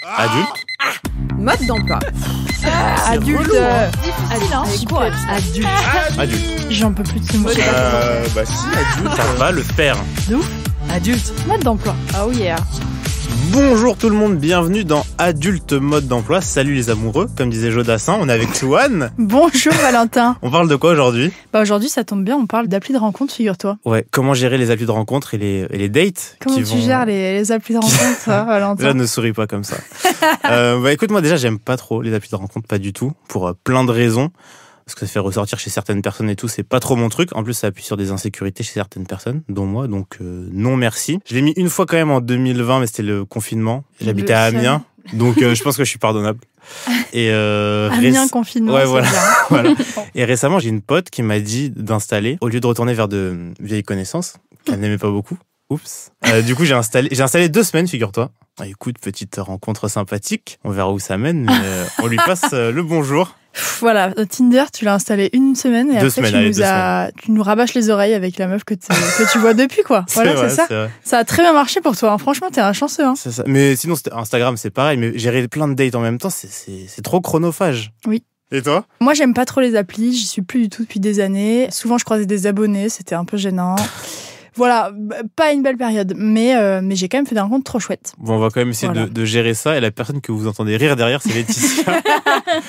Adulte. Mode d'emploi. Adulte. Difficile, hein. Adulte. J'en peux plus de ce mot. Si, adulte. Ça va le faire. De ouf. Adulte. Mode d'emploi. Oh yeah. Bonjour tout le monde, bienvenue dans Adulte Mode d'emploi. Salut les amoureux, comme disait Jodassin, on est avec Swan. Bonjour Valentin. On parle de quoi aujourd'hui ? Aujourd'hui, ça tombe bien, on parle d'applis de rencontre, figure-toi. Ouais, comment gérer les applis de rencontre et les dates Comment tu gères les applis de rencontre, toi, Valentin ? Déjà, ne souris pas comme ça. Écoute, moi déjà, j'aime pas trop les applis de rencontre, pas du tout, pour plein de raisons. Parce que ça fait ressortir chez certaines personnes et tout, c'est pas trop mon truc. En plus, ça appuie sur des insécurités chez certaines personnes, dont moi, donc non merci. Je l'ai mis une fois quand même en 2020, mais c'était le confinement. J'habitais à Amiens, donc je pense que je suis pardonnable. Et Amiens confinement, ouais, c'est voilà. bien. Voilà. Et récemment, j'ai une pote qui m'a dit d'installer, au lieu de retourner vers de vieilles connaissances, qu'elle n'aimait pas beaucoup. Oups. Du coup, j'ai installé 2 semaines, figure-toi. Écoute, petite rencontre sympathique. On verra où ça mène, mais on lui passe le bonjour. Voilà, Tinder, tu l'as installé une semaine et 2 après semaines, tu nous rabâches les oreilles avec la meuf que tu vois depuis, quoi. Voilà, c'est ça. Vrai. Ça a très bien marché pour toi, hein. Franchement, t'es un chanceux. Hein. C'est ça. Mais sinon, Instagram, c'est pareil. Mais gérer plein de dates en même temps, c'est trop chronophage. Oui. Et toi ? Moi, j'aime pas trop les applis. J'y suis plus du tout depuis des années. Souvent, je croisais des abonnés. C'était un peu gênant. Voilà, pas une belle période, mais j'ai quand même fait des rencontres trop chouettes. Bon, on va quand même essayer de gérer ça. Et la personne que vous entendez rire derrière, c'est Laetitia.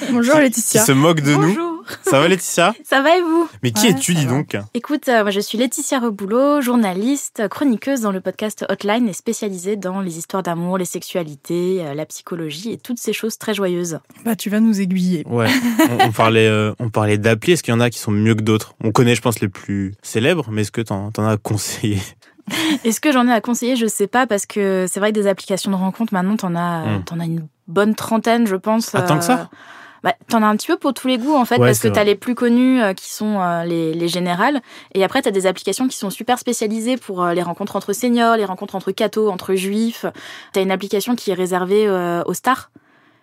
Bonjour Laetitia. Qui se moque de nous. Bonjour. Ça va Laetitia ? Ça va et vous ? Mais qui es-tu, dis donc ? Écoute, moi je suis Laetitia Reboulot, journaliste, chroniqueuse dans le podcast Hotline et spécialisée dans les histoires d'amour, les sexualités, la psychologie et toutes ces choses très joyeuses. Bah, tu vas nous aiguiller. Ouais, on parlait d'applis. Est-ce qu'il y en a qui sont mieux que d'autres ? On connaît, je pense, les plus célèbres, mais est-ce que t'en as à conseiller ? Est-ce que j'en ai à conseiller ? Je sais pas, parce que c'est vrai que des applications de rencontres, maintenant, t'en as une bonne trentaine, je pense. Ah, tant que ça ? Bah, t'en as un petit peu pour tous les goûts, en fait, Ouais, parce que vrai. t'as les plus connus qui sont les générales. Et après, t'as des applications qui sont super spécialisées pour les rencontres entre seniors, les rencontres entre cathos, entre juifs. T'as une application qui est réservée aux stars.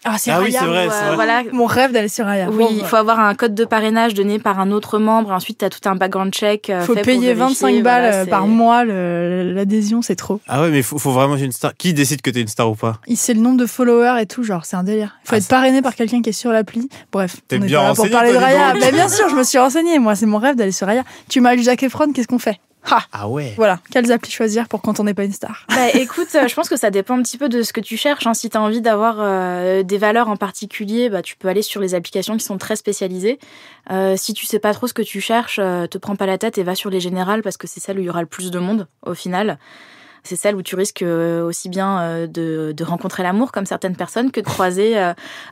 Ah, c'est Ah oui, c'est vrai, c'est vrai. Voilà. Mon rêve d'aller sur Raya. Oui, il faut avoir un code de parrainage donné par un autre membre. Ensuite, t'as tout un background check. Il faut fait payer pour 25 vérifier, balles voilà, par mois, l'adhésion, c'est trop. Ah ouais, mais faut vraiment être une star. Qui décide que t'es une star ou pas ? C'est le nombre de followers et tout, genre, c'est un délire. Il faut être parrainé par quelqu'un qui est sur l'appli. Bref, T'es on est bien pas là pour renseigné, parler de toi, dis Raya. donc. Bah, bien sûr, je me suis renseignée. Moi, c'est mon rêve d'aller sur Raya. Tu m'as lu Zac Efron, qu'est-ce qu'on fait ? Ah ouais. Voilà, quelles applis choisir pour quand on n'est pas une star ? Bah écoute, je pense que ça dépend un petit peu de ce que tu cherches. Hein. Si tu as envie d'avoir des valeurs en particulier, bah, tu peux aller sur les applications qui sont très spécialisées. Si tu sais pas trop ce que tu cherches, te prends pas la tête et va sur les générales, parce que c'est celle où il y aura le plus de monde au final. C'est celle où tu risques aussi bien de rencontrer l'amour comme certaines personnes que de croiser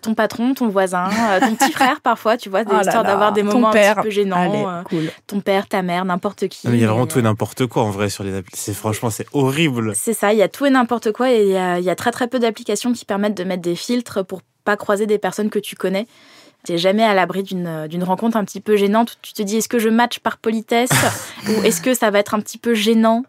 ton patron, ton voisin, ton petit frère parfois, tu vois, histoire d'avoir des moments un petit peu gênants. Allez, cool. Ton père, ta mère, n'importe qui. Non, mais il y a vraiment tout et n'importe quoi en vrai sur les applis. Franchement, c'est horrible. C'est ça, il y a tout et n'importe quoi et il y a très très peu d'applications qui permettent de mettre des filtres pour pas croiser des personnes que tu connais. T'es jamais à l'abri d'une rencontre un petit peu gênante où tu te dis est-ce que je match par politesse ou est-ce que ça va être un petit peu gênant ?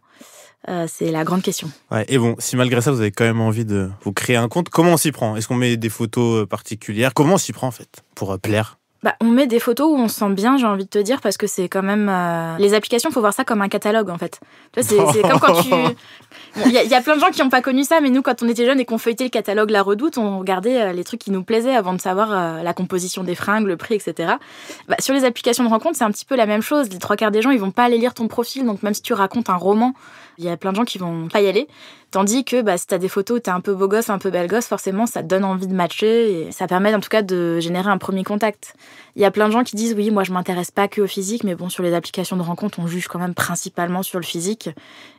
C'est la grande question. Ouais, et bon, si malgré ça, vous avez quand même envie de vous créer un compte, comment on s'y prend ? Est-ce qu'on met des photos particulières ? Comment on s'y prend en fait pour plaire ? Bah, on met des photos où on se sent bien, j'ai envie de te dire, parce que c'est quand même... Les applications, faut voir ça comme un catalogue, en fait. Tu vois, c'est comme quand tu... Il y a plein de gens qui n'ont pas connu ça, mais nous, quand on était jeunes et qu'on feuilletait le catalogue La Redoute, on regardait les trucs qui nous plaisaient avant de savoir la composition des fringues, le prix, etc. Bah, sur les applications de rencontre, c'est un petit peu la même chose. Les 3/4 des gens, ils vont pas aller lire ton profil, donc même si tu racontes un roman, il y a plein de gens qui vont pas y aller. Tandis que si t'as des photos où t'es un peu beau gosse, un peu belle gosse, forcément, ça te donne envie de matcher et ça permet en tout cas de générer un premier contact. Il y a plein de gens qui disent, oui, moi je m'intéresse pas que au physique, mais bon, sur les applications de rencontre, on juge quand même principalement sur le physique.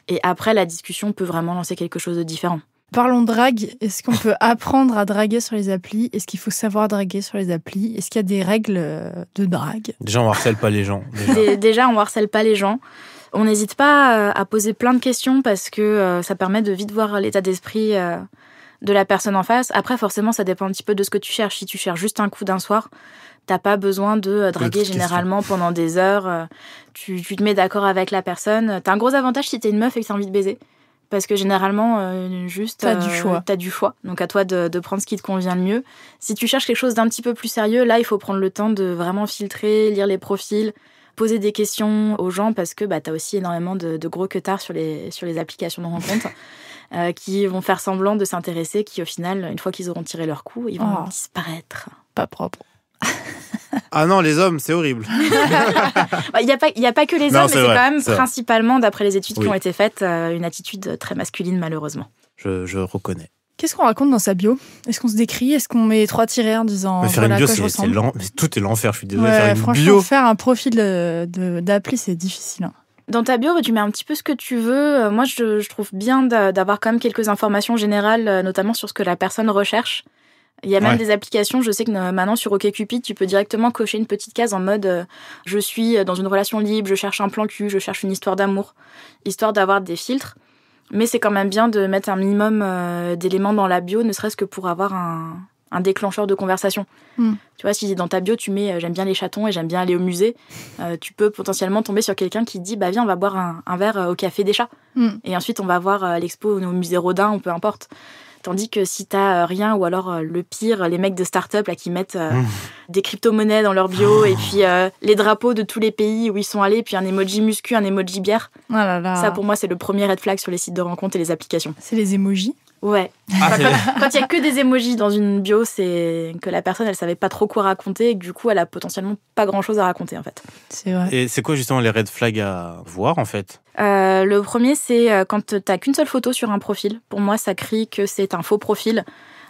Et après, la discussion peut vraiment lancer quelque chose de différent. Parlons drague. Est-ce qu'on peut apprendre à draguer sur les applis ? Est-ce qu'il faut savoir draguer sur les applis ? Est-ce qu'il y a des règles de drague ? Déjà, on harcèle pas les gens. Déjà, on harcèle pas les gens. On n'hésite pas à poser plein de questions parce que ça permet de vite voir l'état d'esprit de la personne en face. Après, forcément, ça dépend un petit peu de ce que tu cherches. Si tu cherches juste un coup d'un soir, t'as pas besoin de draguer généralement pendant des heures. Tu te mets d'accord avec la personne. T'as un gros avantage si t'es une meuf et que t'as envie de baiser. Parce que généralement, t'as du choix. Donc à toi de prendre ce qui te convient le mieux. Si tu cherches quelque chose d'un petit peu plus sérieux, là, il faut prendre le temps de vraiment filtrer, lire les profils, poser des questions aux gens parce que t'as aussi énormément de gros queutards sur les applications de rencontres qui vont faire semblant de s'intéresser, qui au final, une fois qu'ils auront tiré leur coup, ils vont disparaître. Pas propre. Ah non, les hommes, c'est horrible. Il n'y a pas que les hommes, mais c'est vrai, quand même c'est principalement, d'après les études qui Oui. ont été faites, une attitude très masculine, malheureusement. Je reconnais. Qu'est-ce qu'on raconte dans sa bio? Est-ce qu'on se décrit? Est-ce qu'on met 3 tirets en disant Mais faire voilà une bio, à quoi je c'est ressemble? mais tout est l'enfer. Je suis désolé. Ouais, Faire une franchement, bio. faire un profil d'appli, c'est difficile. Hein. Dans ta bio, tu mets un petit peu ce que tu veux. Moi, je trouve bien d'avoir quand même quelques informations générales, notamment sur ce que la personne recherche. Il y a même des applications, je sais que maintenant sur OkCupid, tu peux directement cocher une petite case en mode je suis dans une relation libre, je cherche un plan cul, je cherche une histoire d'amour, histoire d'avoir des filtres. Mais c'est quand même bien de mettre un minimum d'éléments dans la bio, ne serait-ce que pour avoir un déclencheur de conversation. Tu vois, si dans ta bio, tu mets j'aime bien les chatons et j'aime bien aller au musée, tu peux potentiellement tomber sur quelqu'un qui te dit viens, on va boire un verre au café des chats. Et ensuite, on va voir l'expo au musée Rodin, ou peu importe. Tandis que si t'as rien, ou alors le pire, les mecs de start-up là, qui mettent des crypto-monnaies dans leur bio, et puis les drapeaux de tous les pays où ils sont allés, puis un emoji muscu, un emoji bière. Oh là là. Ça, pour moi, c'est le premier red flag sur les sites de rencontres et les applications. C'est les emojis. Ouais. Quand il y a que des emojis dans une bio, c'est que la personne, elle savait pas trop quoi raconter, et que du coup, elle a potentiellement pas grand-chose à raconter, en fait. C'est vrai. Et c'est quoi justement les red flags à voir en fait? Le premier, c'est quand t'as qu'une seule photo sur un profil. Pour moi, ça crie que c'est un faux profil.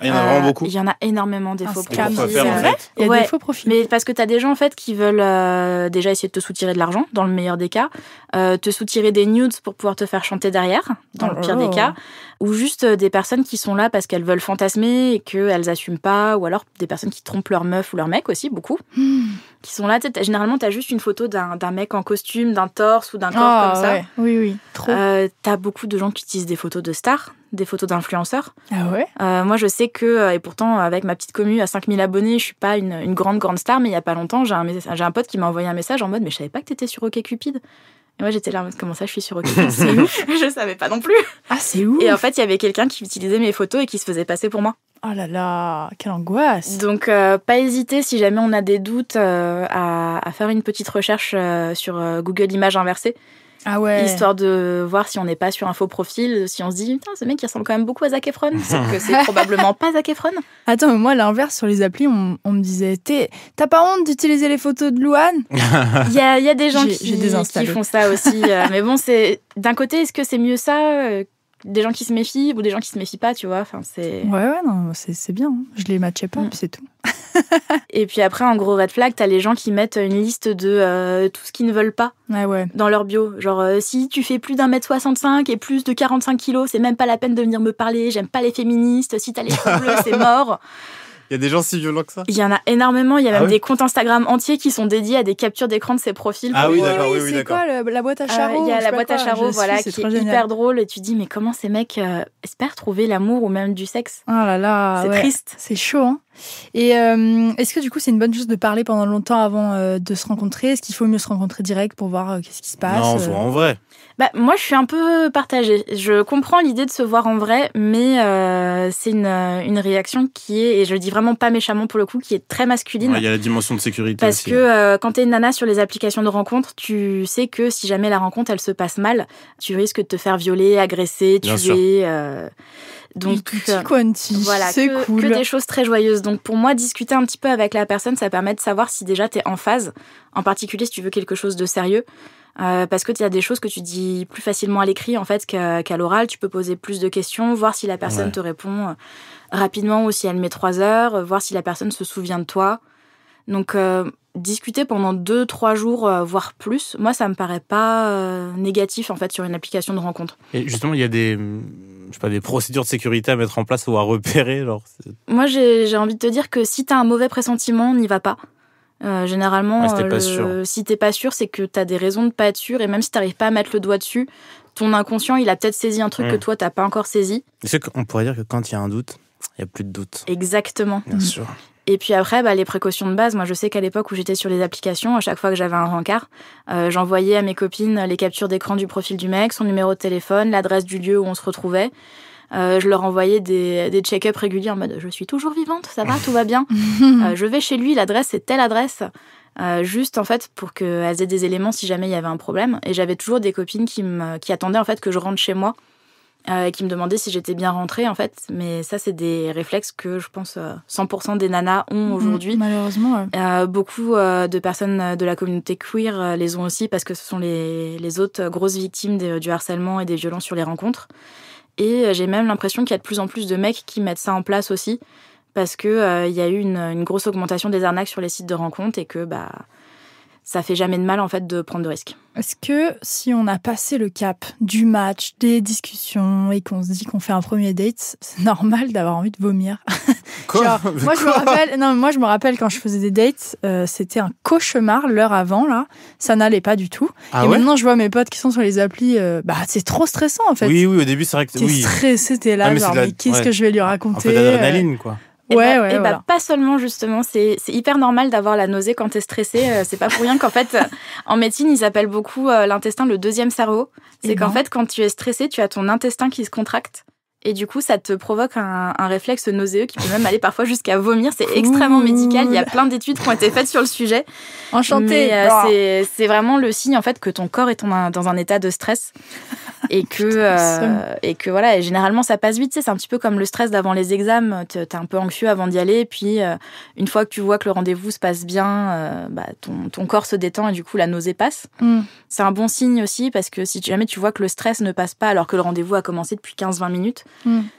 Il y en a vraiment beaucoup. Il y en a énormément des faux scam. profils. Pourquoi faire, en fait Il y a Ouais. des faux profils. Mais parce que t'as des gens en fait qui veulent déjà essayer de te soutirer de l'argent, dans le meilleur des cas, te soutirer des nudes pour pouvoir te faire chanter derrière, dans le pire des cas, ou juste des personnes qui sont là parce qu'elles veulent fantasmer et qu'elles assument pas, ou alors des personnes qui trompent leur meuf ou leur mec aussi, beaucoup, qui sont là. Généralement, t'as juste une photo d'un mec en costume, d'un torse ou d'un corps comme ça. Ouais. Oui, trop. T'as beaucoup de gens qui utilisent des photos de stars, des photos d'influenceurs. Ah ouais? Moi, je sais que, et pourtant, avec ma petite commu à 5000 abonnés, je suis pas une grande star, mais il y a pas longtemps, j'ai un pote qui m'a envoyé un message en mode « Mais je savais pas que t'étais sur OkCupid ». Et moi, j'étais là en mode « Comment ça, je suis sur OkCupid ?» C'est ouf. Je savais pas non plus. Ah, c'est ouf. Et en fait, il y avait quelqu'un qui utilisait mes photos et qui se faisait passer pour moi. Oh là là, quelle angoisse. Donc, pas hésiter, si jamais on a des doutes, à faire une petite recherche sur Google Images inversées. Ah ouais. Histoire de voir si on n'est pas sur un faux profil, si on se dit putain, ce mec il ressemble quand même beaucoup à Zac Efron, sauf que c'est probablement pas Zac Efron. Attends, mais moi, à l'inverse, sur les applis, on me disait t'as pas honte d'utiliser les photos de Louane? Il y a des gens J'ai qui désinstallé. font ça aussi, mais bon, c'est d'un côté, est-ce que c'est mieux ça des gens qui se méfient ou des gens qui se méfient pas, tu vois, enfin c'est. Ouais, non, c'est bien. Hein. Je les matchais pas, puis c'est tout. Et puis après, en gros red flag, t'as les gens qui mettent une liste de tout ce qu'ils ne veulent pas Ouais. dans leur bio. Genre, si tu fais plus d'1m65 et plus de 45 kilos, c'est même pas la peine de venir me parler, j'aime pas les féministes, si t'as les cheveux bleus, c'est mort. Il y a des gens si violents que ça? Il y en a énormément, il y a même ouais des comptes Instagram entiers qui sont dédiés à des captures d'écran de ces profils. Ah oui, pour, d'accord, oui, c'est d'accord. quoi la boîte à charreau? Il y a je sais la pas boîte à quoi. charreau, Je voilà, suis, qui c'est est trop génial. hyper drôle. Et tu dis, mais comment ces mecs espèrent trouver l'amour ou même du sexe? Oh là là, C'est ouais. triste. C'est chaud, hein. Et est-ce que du coup c'est une bonne chose de parler pendant longtemps avant de se rencontrer? Est-ce qu'il faut mieux se rencontrer direct pour voir qu'est-ce qui se passe? Non, faut en vrai. Bah, moi, je suis un peu partagée. Je comprends l'idée de se voir en vrai, mais c'est une réaction qui est, et je le dis vraiment pas méchamment pour le coup, qui est très masculine. Ouais, il y a la dimension de sécurité Parce aussi. que quand t'es une nana sur les applications de rencontres, tu sais que si jamais la rencontre elle se passe mal, tu risques de te faire violer, agresser, Bien tuer. Donc Tutti quanti, voilà, c'est que cool. des choses très joyeuses. Donc pour moi, discuter un petit peu avec la personne, ça permet de savoir si déjà t'es en phase, en particulier si tu veux quelque chose de sérieux. Parce que il y a des choses que tu dis plus facilement à l'écrit en fait qu'à l'oral. Tu peux poser plus de questions, voir si la personne te répond rapidement ou si elle met 3 heures, voir si la personne se souvient de toi. Donc discuter pendant 2-3 jours, voire plus, moi ça me paraît pas négatif en fait sur une application de rencontre. Et justement, il y a des procédures de sécurité à mettre en place ou à repérer. Genre, Moi j'ai envie de te dire que si t'as un mauvais pressentiment, n'y va pas. Généralement, si t'es pas sûr. Si t'es pas sûr, c'est que t'as des raisons de pas être sûr, et même si t'arrives pas à mettre le doigt dessus, ton inconscient il a peut-être saisi un truc que toi t'as pas encore saisi. Est-ce qu'on pourrait dire que quand il y a un doute, il n'y a plus de doute? Exactement. Bien sûr. Et puis après, les précautions de base. Moi, je sais qu'à l'époque où j'étais sur les applications, à chaque fois que j'avais un rencard, j'envoyais à mes copines les captures d'écran du profil du mec, son numéro de téléphone, l'adresse du lieu où on se retrouvait. Je leur envoyais des check-up réguliers en mode « Je suis toujours vivante, ça va, tout va bien. Je vais chez lui, l'adresse, c'est telle adresse. » Juste, en fait, pour qu'elles aient des éléments si jamais il y avait un problème. Et j'avais toujours des copines qui attendaient, en fait, que je rentre chez moi. Qui me demandaient si j'étais bien rentrée, en fait. Mais ça, c'est des réflexes que je pense 100% des nanas ont aujourd'hui. Malheureusement, ouais. Beaucoup de personnes de la communauté queer les ont aussi parce que ce sont les autres grosses victimes du harcèlement et des violences sur les rencontres. Et j'ai même l'impression qu'il y a de plus en plus de mecs qui mettent ça en place aussi parce que y a eu une grosse augmentation des arnaques sur les sites de rencontres et que ça fait jamais de mal en fait de prendre de risques. Est-ce que si on a passé le cap du match, des discussions et qu'on se dit qu'on fait un premier date, c'est normal d'avoir envie de vomir? Quoi? Genre, moi je me rappelle quand je faisais des dates, c'était un cauchemar l'heure avant là, ça n'allait pas du tout. Ah et ouais? maintenant je vois mes potes qui sont sur les applis, c'est trop stressant en fait. Oui, au début, c'est vrai que T'es oui. stressé, t'es là, Ah, mais genre c'est qu'est-ce que je vais lui Un raconter? peu d'adrénaline, quoi. Voilà. Pas seulement justement, c'est hyper normal d'avoir la nausée quand t'es stressé. C'est pas pour rien qu'en fait, en médecine, ils appellent beaucoup l'intestin le deuxième cerveau. C'est qu'en fait, quand tu es stressé, tu as ton intestin qui se contracte. Et du coup, ça te provoque un réflexe nauséeux qui peut même aller parfois jusqu'à vomir. C'est extrêmement médical. Il y a plein d'études qui ont été faites sur le sujet. Enchantée. Mais c'est vraiment le signe en fait que ton corps est dans un état de stress et que voilà. Et généralement, ça passe vite. C'est un petit peu comme le stress d'avant les examens. T'es un peu anxieux avant d'y aller. Et puis, une fois que tu vois que le rendez-vous se passe bien, ton corps se détend et du coup, la nausée passe. C'est un bon signe aussi parce que si jamais tu vois que le stress ne passe pas alors que le rendez-vous a commencé depuis 15-20 minutes,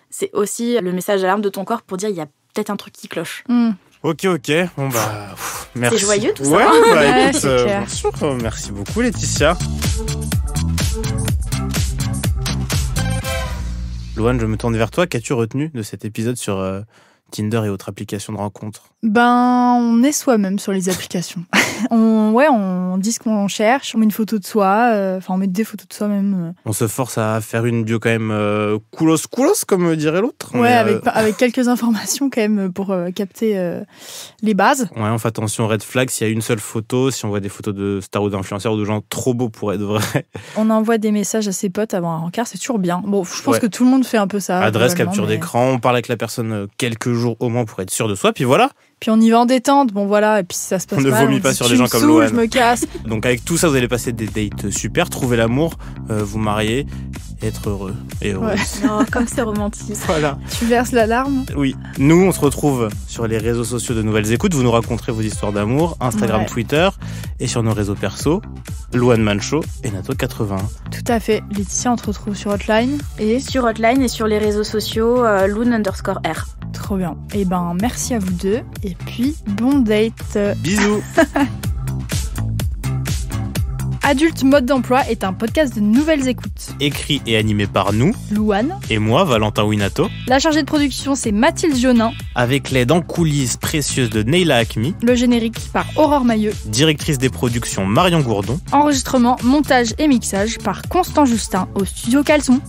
c'est aussi le message d'alarme de ton corps pour dire il y a peut-être un truc qui cloche. Ok. Bon, merci. C'est joyeux tout ça. Ouais, écoute, c'est clair. bien sûr. Merci beaucoup, Laetitia. Louane, je me tourne vers toi. Qu'as-tu retenu de cet épisode sur Tinder et autres applications de rencontres? On est soi-même sur les applications. On dit ce qu'on cherche, on met une photo de soi, on met des photos de soi même. On se force à faire une bio quand même coolos, comme dirait l'autre. Ouais, Mais, avec quelques informations quand même pour capter les bases. Ouais, on fait attention aux red flags. S'il y a une seule photo, si on voit des photos de stars ou d'influenceurs ou de gens trop beaux pour être vrais. On envoie des messages à ses potes avant un rencard, c'est toujours bien. Bon, je pense que tout le monde fait un peu ça. Adresse, capture d'écran, on parle avec la personne quelques jours au moins pour être sûr de soi, puis voilà. Puis on y va en détente, bon voilà, et puis si ça se passe On ne mal, vomit pas dit, sur tu des gens me comme saoules, Louane. je me casse. Donc avec tout ça, vous allez passer des dates super, trouver l'amour, vous marier, et être heureux et heureuse. Ouais. Non, comme c'est romantique. Voilà. Tu verses l'alarme. Oui. Nous, on se retrouve sur les réseaux sociaux de Nouvelles Écoutes. Vous nous raconterez vos histoires d'amour, Instagram, Ouais. Twitter, et sur nos réseaux perso, Louane Mancho et Nato81. Tout à fait. Laetitia, on te retrouve sur Hotline. Et Sur Hotline et sur les réseaux sociaux, Loon_R. trop bien. Et merci à vous deux. Et puis, bon date. Bisous. Adulte Mode d'Emploi est un podcast de Nouvelles Écoutes. Écrit et animé par nous, Louane. et moi, Valentin Winato, La chargée de production, c'est Mathilde Jonin. avec l'aide en coulisses précieuse de Neila Hakmi, Le générique par Aurore Mailleux. directrice des productions Marion Gourdon. Enregistrement, montage et mixage par Constant Justin au studio Caleçon.